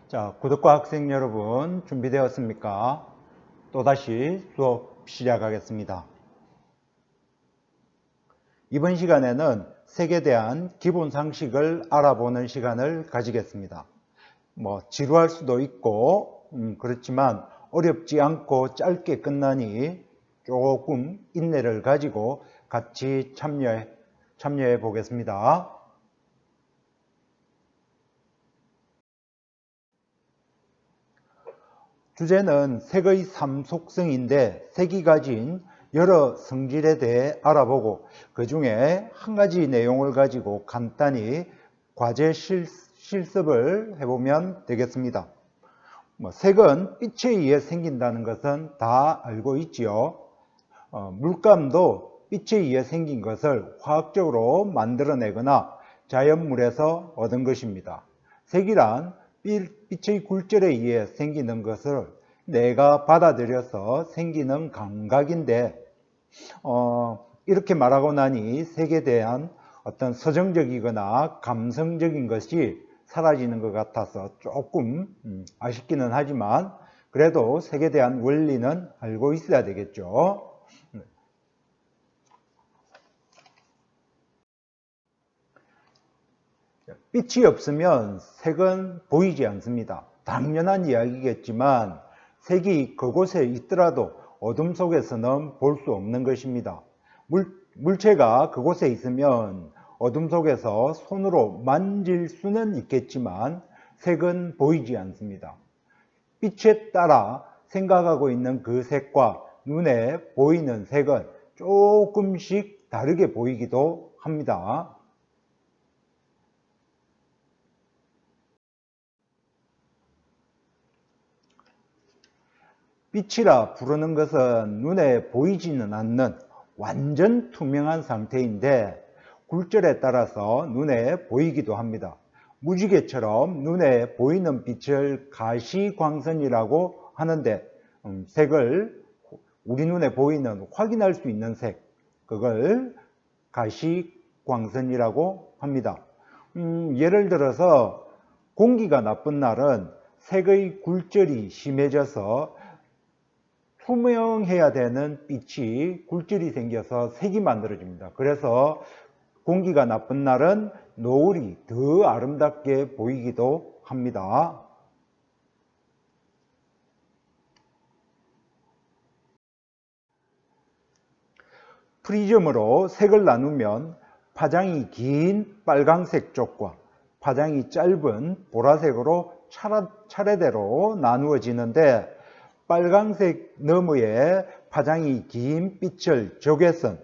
자, 구독과 학생 여러분 준비되었습니까? 또다시 수업 시작하겠습니다. 이번 시간에는 색에 대한 기본 상식을 알아보는 시간을 가지겠습니다. 지루할 수도 있고 그렇지만 어렵지 않고 짧게 끝나니 조금 인내를 가지고 같이 참여해 보겠습니다. 주제는 색의 3속성인데 색이 가진 여러 성질에 대해 알아보고 그 중에 한 가지 내용을 가지고 간단히 과제 실습을 해보면 되겠습니다. 색은 빛에 의해 생긴다는 것은 다 알고 있지요. 물감도 빛에 의해 생긴 것을 화학적으로 만들어내거나 자연물에서 얻은 것입니다. 색이란 빛의 굴절에 의해 생기는 것을 내가 받아들여서 생기는 감각인데 이렇게 말하고 나니 색에 대한 어떤 서정적이거나 감성적인 것이 사라지는 것 같아서 조금 아쉽기는 하지만 그래도 색에 대한 원리는 알고 있어야 되겠죠. 빛이 없으면 색은 보이지 않습니다. 당연한 이야기겠지만 색이 그곳에 있더라도 어둠 속에서는 볼 수 없는 것입니다. 물체가 그곳에 있으면 어둠 속에서 손으로 만질 수는 있겠지만 색은 보이지 않습니다. 빛에 따라 생각하고 있는 그 색과 눈에 보이는 색은 조금씩 다르게 보이기도 합니다. 빛이라 부르는 것은 눈에 보이지는 않는 완전 투명한 상태인데 굴절에 따라서 눈에 보이기도 합니다. 무지개처럼 눈에 보이는 빛을 가시광선이라고 하는데 색을 우리 눈에 보이는 확인할 수 있는 색, 그걸 가시광선이라고 합니다. 예를 들어서 공기가 나쁜 날은 색의 굴절이 심해져서 투명해야 되는 빛이 굴절이 생겨서 색이 만들어집니다. 그래서 공기가 나쁜 날은 노을이 더 아름답게 보이기도 합니다. 프리즘으로 색을 나누면 파장이 긴 빨강색 쪽과 파장이 짧은 보라색으로 차례대로 나누어지는데 빨강색 너머에 파장이 긴 빛을 적외선,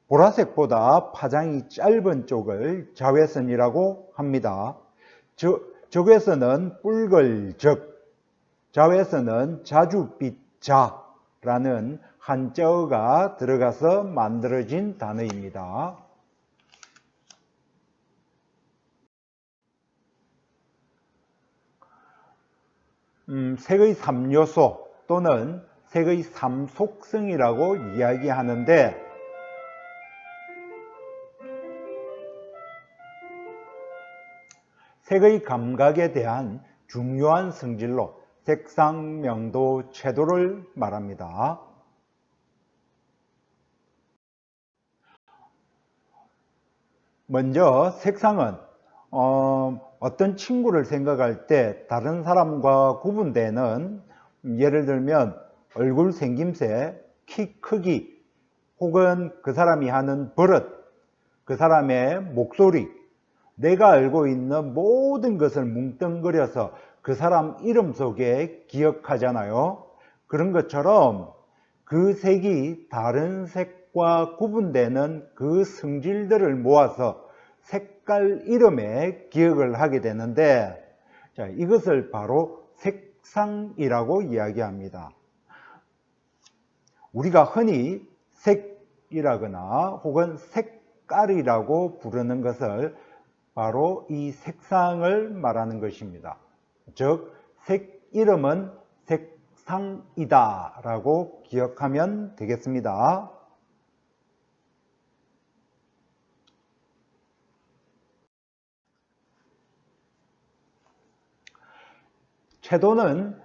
보라색보다 파장이 짧은 쪽을 자외선이라고 합니다. 적외선은 붉을적, 자외선은 자주빛자라는 한자어가 들어가서 만들어진 단어입니다. 색의 3요소 또는 색의 3속성이라고 이야기하는데 색의 감각에 대한 중요한 성질로 색상, 명도, 채도를 말합니다. 먼저 색상은 어떤 친구를 생각할 때 다른 사람과 구분되는 예를 들면 얼굴 생김새, 키 크기 혹은 그 사람이 하는 버릇, 그 사람의 목소리, 내가 알고 있는 모든 것을 뭉뚱그려서 그 사람 이름 속에 기억하잖아요. 그런 것처럼 그 색이 다른 색과 구분되는 그 성질들을 모아서 색깔 이름에 기억을 하게 되는데 이것을 바로 색상이라고 이야기합니다. 우리가 흔히 색이라거나 혹은 색깔이라고 부르는 것을 바로 이 색상을 말하는 것입니다. 즉, 색 이름은 색상이다 라고 기억하면 되겠습니다. 채도는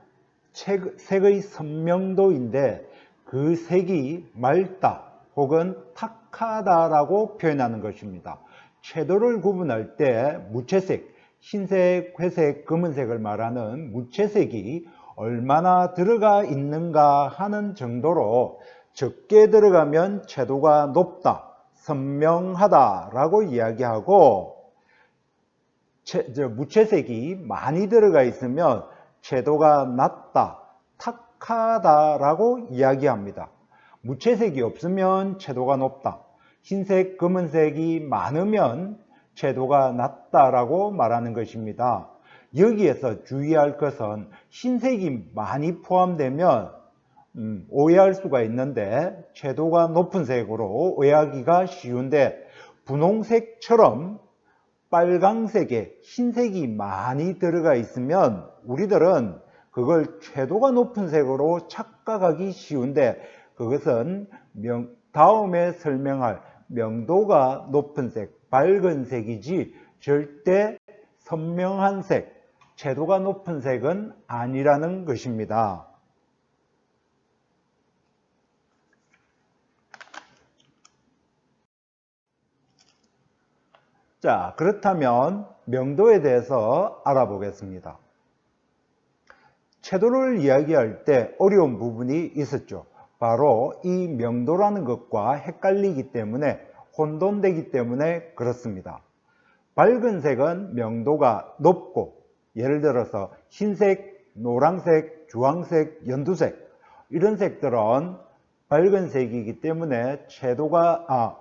색의 선명도인데 그 색이 맑다 혹은 탁하다라고 표현하는 것입니다. 채도를 구분할 때 무채색, 흰색, 회색, 검은색을 말하는 무채색이 얼마나 들어가 있는가 하는 정도로 적게 들어가면 채도가 높다, 선명하다라고 이야기하고, 무채색이 많이 들어가 있으면 채도가 낮다, 탁하다라고 이야기합니다. 무채색이 없으면 채도가 높다, 흰색, 검은색이 많으면 채도가 낮다라고 말하는 것입니다. 여기에서 주의할 것은 흰색이 많이 포함되면 오해할 수가 있는데 채도가 높은 색으로 오해하기가 쉬운데, 분홍색처럼 빨강색에 흰색이 많이 들어가 있으면 우리들은 그걸 채도가 높은 색으로 착각하기 쉬운데, 그것은 다음에 설명할 명도가 높은 색, 밝은 색이지 절대 선명한 색, 채도가 높은 색은 아니라는 것입니다. 자, 그렇다면 명도에 대해서 알아보겠습니다. 채도를 이야기할 때 어려운 부분이 있었죠. 바로 이 명도라는 것과 헷갈리기 때문에, 혼돈되기 때문에 그렇습니다. 밝은 색은 명도가 높고, 예를 들어서 흰색, 노란색, 주황색, 연두색, 이런 색들은 밝은 색이기 때문에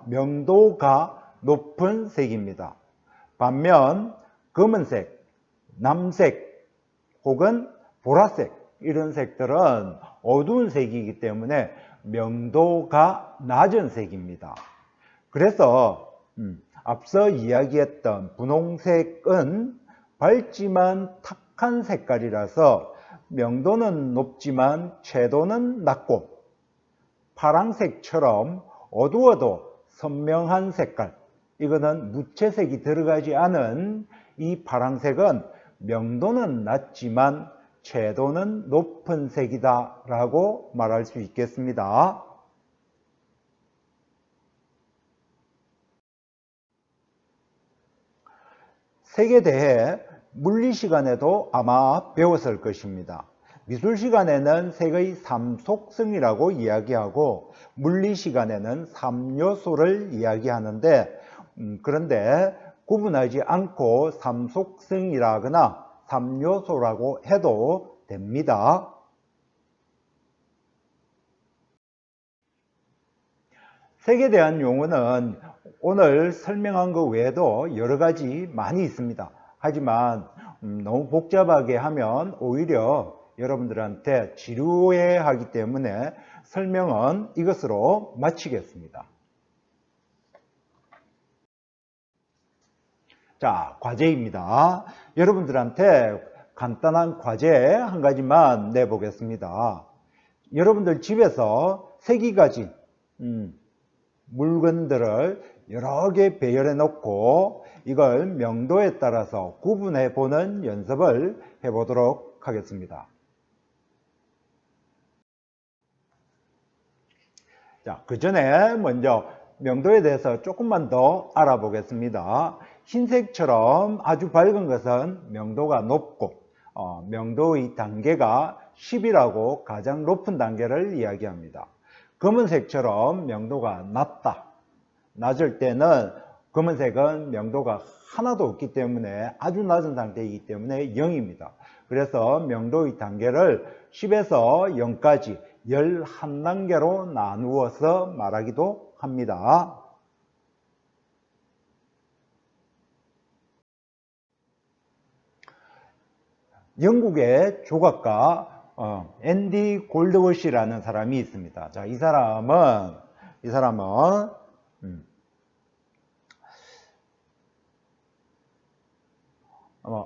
명도가 높은 색입니다. 반면 검은색, 남색 혹은 보라색, 이런 색들은 어두운 색이기 때문에 명도가 낮은 색입니다. 그래서 앞서 이야기했던 분홍색은 밝지만 탁한 색깔이라서 명도는 높지만 채도는 낮고, 파란색처럼 어두워도 선명한 색깔, 이거는 무채색이 들어가지 않은 이 파란색은 명도는 낮지만 채도는 높은 색이다 라고 말할 수 있겠습니다. 색에 대해 물리 시간에도 아마 배웠을 것입니다. 미술 시간에는 색의 3속성이라고 이야기하고, 물리 시간에는 3요소를 이야기하는데, 그런데 구분하지 않고 3속성이라거나 3요소라고 해도 됩니다. 색에 대한 용어는 오늘 설명한 것 외에도 여러 가지 많이 있습니다. 하지만 너무 복잡하게 하면 오히려 여러분들한테 지루해하기 때문에 설명은 이것으로 마치겠습니다. 자, 과제입니다. 여러분들한테 간단한 과제 한 가지만 내보겠습니다. 여러분들 집에서 색이 가진 물건들을 여러 개 배열해 놓고 이걸 명도에 따라서 구분해 보는 연습을 해 보도록 하겠습니다. 자, 그 전에 먼저 명도에 대해서 조금만 더 알아보겠습니다. 흰색처럼 아주 밝은 것은 명도가 높고, 명도의 단계가 10이라고 가장 높은 단계를 이야기합니다. 검은색처럼 명도가 낮다. 낮을 때는 검은색은 명도가 하나도 없기 때문에 아주 낮은 상태이기 때문에 0입니다. 그래서 명도의 단계를 10에서 0까지 11단계로 나누어서 말하기도 합니다. 영국의 조각가 앤디 골드워시라는 사람이 있습니다. 자, 이 사람은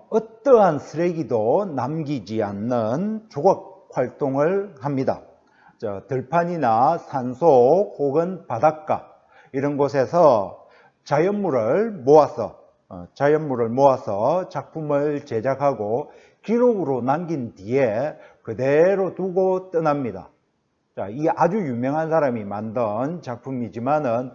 어떠한 쓰레기도 남기지 않는 조각 활동을 합니다. 들판이나 산속 혹은 바닷가 이런 곳에서 자연물을 모아서 작품을 제작하고 기록으로 남긴 뒤에 그대로 두고 떠납니다. 자, 이 아주 유명한 사람이 만든 작품이지만은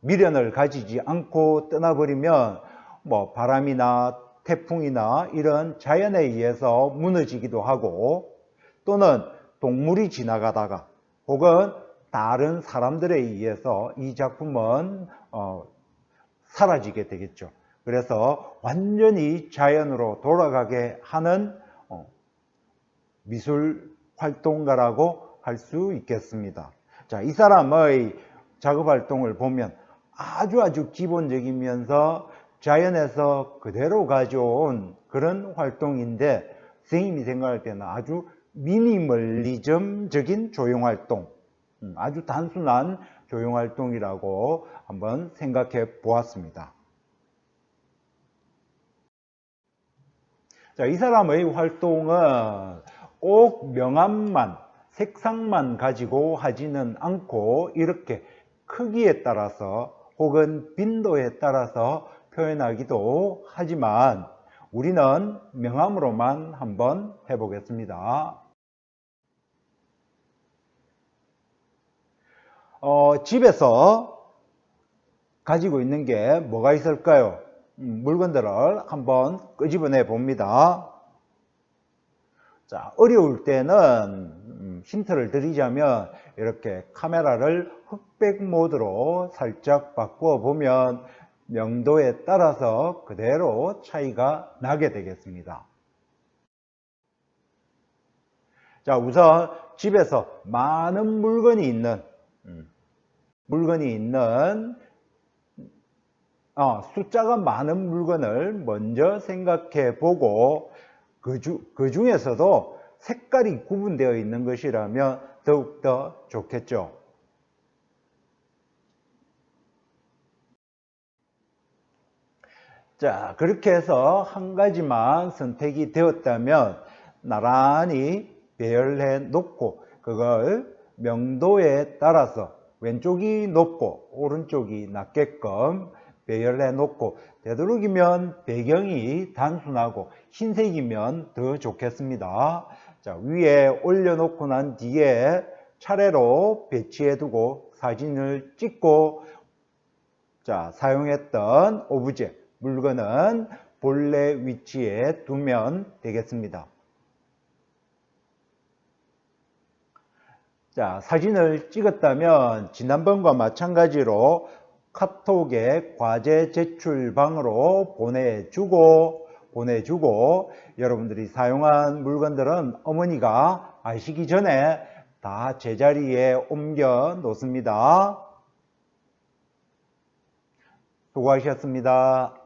미련을 가지지 않고 떠나버리면 뭐 바람이나 태풍이나 이런 자연에 의해서 무너지기도 하고, 또는 동물이 지나가다가 혹은 다른 사람들에 의해서 이 작품은 사라지게 되겠죠. 그래서 완전히 자연으로 돌아가게 하는 미술 활동가라고 할 수 있겠습니다. 자, 이 사람의 작업 활동을 보면 아주 기본적이면서 자연에서 그대로 가져온 그런 활동인데, 선생님이 생각할 때는 아주 미니멀리즘적인 조형활동, 아주 단순한 조형활동이라고 한번 생각해 보았습니다. 자, 이 사람의 활동은 꼭 명암만, 색상만 가지고 하지는 않고 이렇게 크기에 따라서 혹은 빈도에 따라서 표현하기도 하지만, 우리는 명암으로만 한번 해보겠습니다. 집에서 가지고 있는 게 뭐가 있을까요? 물건들을 한번 끄집어내 봅니다. 자, 어려울 때는 힌트를 드리자면 이렇게 카메라를 흑백 모드로 살짝 바꾸어 보면 명도에 따라서 그대로 차이가 나게 되겠습니다. 자, 우선 집에서 많은 물건이 있는 숫자가 많은 물건을 먼저 생각해 보고, 그 중에서도 색깔이 구분되어 있는 것이라면 더욱더 좋겠죠. 자, 그렇게 해서 한 가지만 선택이 되었다면 나란히 배열해 놓고, 그걸 명도에 따라서 왼쪽이 높고 오른쪽이 낮게끔 배열해 놓고, 되도록이면 배경이 단순하고 흰색이면 더 좋겠습니다. 자, 위에 올려놓고 난 뒤에 차례로 배치해 두고 사진을 찍고, 자, 사용했던 오브제, 물건은 본래 위치에 두면 되겠습니다. 자, 사진을 찍었다면 지난번과 마찬가지로 카톡에 과제 제출방으로 보내주고, 여러분들이 사용한 물건들은 어머니가 아시기 전에 다 제자리에 옮겨 놓습니다. 수고하셨습니다.